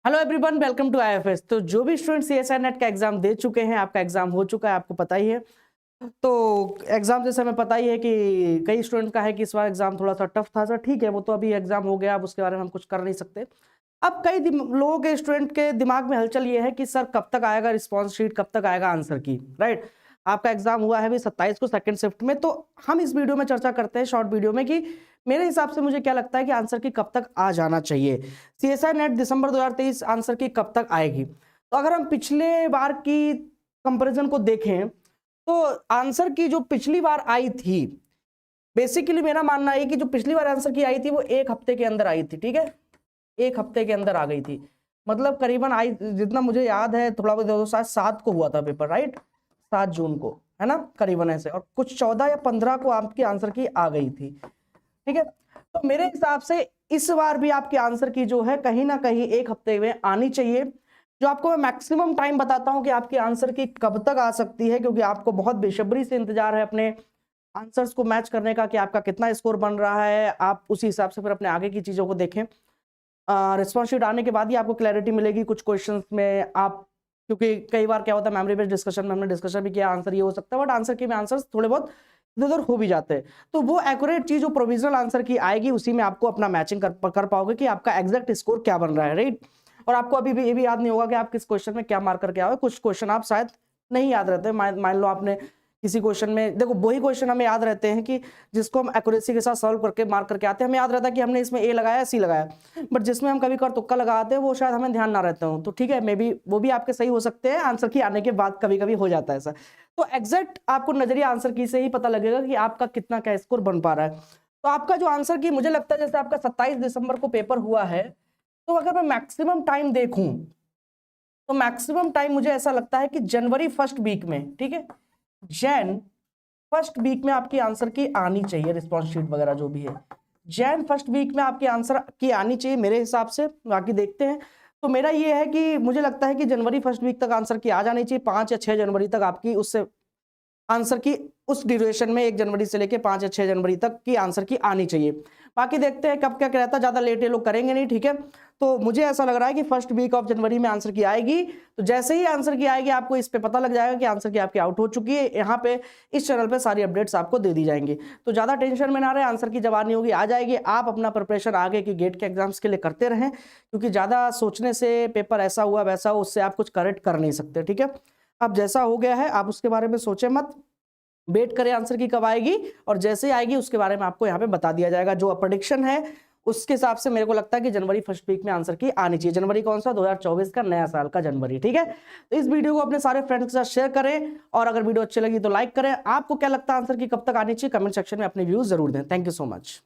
Hello everyone, welcome to IFS. तो जो भी स्टूडेंट सीएसआई नेट का एग्जाम दे चुके हैं, आपका एग्जाम हो चुका है, आपको पता ही है। तो एग्जाम जैसे हमें पता ही है कि कई स्टूडेंट का है कि इस बार एग्जाम थोड़ा सा टफ था। सर ठीक है, वो तो अभी एग्जाम हो गया, अब उसके बारे में हम कुछ कर नहीं सकते। अब कई लोगों के स्टूडेंट के दिमाग में हलचल ये है कि सर कब तक आएगा रिस्पॉन्स शीट, कब तक आएगा आंसर की, राइट। आपका एग्जाम हुआ है अभी 27 को सेकंड शिफ्ट में। तो हम इस वीडियो में चर्चा करते हैं, शॉर्ट वीडियो में, कि मेरे हिसाब से मुझे क्या लगता है कि आंसर की कब तक आ जाना चाहिए। सीएसआई नेट दिसंबर 2023 आंसर की कब तक आएगी। तो अगर हम पिछले बार की कंपैरिजन को देखें तो आंसर की जो पिछली बार आई थी, बेसिकली मेरा मानना है कि जो पिछली बार आंसर की आई थी वो एक हफ्ते के अंदर आई थी। ठीक है, एक हफ्ते के अंदर आ गई थी। मतलब करीबन आई, जितना मुझे याद है, थोड़ा बहुत शायद 7 को हुआ था पेपर, राइट, 7 जून को, है ना, करीबन ऐसे। और कुछ 14 या 15 को आपकी आंसर की आ गई थी। ठीक है, तो मेरे हिसाब से इस बार भी आपकी आंसर की जो है कहीं ना कहीं एक हफ्ते में आनी चाहिए। जो आपको मैं मैक्सिमम टाइम बताता हूं कि आपकी आंसर की कब तक आ सकती है, क्योंकि आपको बहुत बेसब्री से इंतजार है अपने आंसर्स को मैच करने का कि आपका कितना स्कोर बन रहा है। आप उसी हिसाब से फिर अपने आगे की चीजों को देखें। रिस्पॉन्स शीट आने के बाद ही आपको क्लैरिटी मिलेगी कुछ क्वेश्चंस में। आप, क्योंकि कई बार क्या होता है, मेमोरी बेस्ड डिस्कशन में हमने डिस्कशन भी किया, आंसर ये हो सकता है, बट आंसर की में आंसर्स थोड़े बहुत इधर उधर हो भी जाते हैं। तो वो एक्यूरेट चीज जो प्रोविजनल आंसर की आएगी, उसी में आपको अपना मैचिंग कर पाओगे कि आपका एग्जैक्ट स्कोर क्या बन रहा है, राइट। और आपको अभी भी ये भी याद नहीं होगा कि आप किस क्वेश्चन में क्या मार्क करके आओगे। कुछ क्वेश्चन आप शायद नहीं याद रहते। मान लो आपने किसी क्वेश्चन में, देखो वही क्वेश्चन हमें याद रहते हैं कि जिसको हम एक्यूरेसी के साथ सॉल्व करके मार्क करके आते हैं, हमें याद रहता है कि हमने इसमें ए लगाया, सी लगाया। बट जिसमें हम कभी कर तुक्का लगाते हैं वो शायद हमें ध्यान ना रहता हो। तो ठीक है, मे बी वो भी आपके सही हो सकते हैं, आंसर की आने के बाद कभी कभी हो जाता है ऐसा। तो एग्जैक्ट आपको नजरिया आंसर की से ही पता लगेगा कि आपका कितना क्या स्कोर बन पा रहा है। तो आपका जो आंसर की, मुझे लगता है जैसे आपका 27 दिसंबर को पेपर हुआ है, तो अगर मैं मैक्सिमम टाइम देखूं तो मैक्सिमम टाइम मुझे ऐसा लगता है कि जनवरी फर्स्ट वीक में, ठीक है, जैन फर्स्ट वीक में आपकी आंसर की आनी चाहिए। रिस्पॉन्स शीट वगैरह जो भी है, जैन फर्स्ट वीक में आपकी आंसर की आनी चाहिए मेरे हिसाब से। बाकी देखते हैं। तो मेरा ये है कि मुझे लगता है कि जनवरी फर्स्ट वीक तक आंसर की आ जानी चाहिए। 5 या 6 जनवरी तक आपकी उससे आंसर की उस ड्यूरेशन में 1 जनवरी से लेके 5 या 6 जनवरी तक की आंसर की आनी चाहिए। बाकी देखते हैं कब क्या रहता है, ज्यादा लेट ये लोग करेंगे नहीं। ठीक है, तो मुझे ऐसा लग रहा है कि फर्स्ट वीक ऑफ जनवरी में आंसर की आएगी। तो जैसे ही आंसर की आएगी आपको इस पे पता लग जाएगा कि आंसर की आपकी आउट हो चुकी है। यहाँ पे इस चैनल पे सारी अपडेट्स आपको दे दी जाएंगी। तो ज्यादा टेंशन में ना रहे, आंसर की जब आनी होगी आ जाएगी। आप अपना प्रिपरेशन आगे की गेट के एग्जाम्स के लिए करते रहें, क्योंकि ज्यादा सोचने से पेपर ऐसा हुआ वैसा हो, उससे आप कुछ करेक्ट कर नहीं सकते। ठीक है, अब जैसा हो गया है आप उसके बारे में सोचे मत, वेट करें आंसर की कब आएगी, और जैसे ही आएगी उसके बारे में आपको यहाँ पे बता दिया जाएगा। जो प्रेडिक्शन है उसके हिसाब से मेरे को लगता है कि जनवरी फर्स्ट वीक में आंसर की आनी चाहिए। जनवरी कौन सा, 2024 का नया साल का जनवरी। ठीक है, तो इस वीडियो को अपने सारे फ्रेंड्स के साथ शेयर करें, और अगर वीडियो अच्छी लगी तो लाइक करें। आपको क्या लगता है आंसर की कब तक आनी चाहिए, कमेंट सेक्शन में अपने व्यूज जरूर दें। Thank you so much.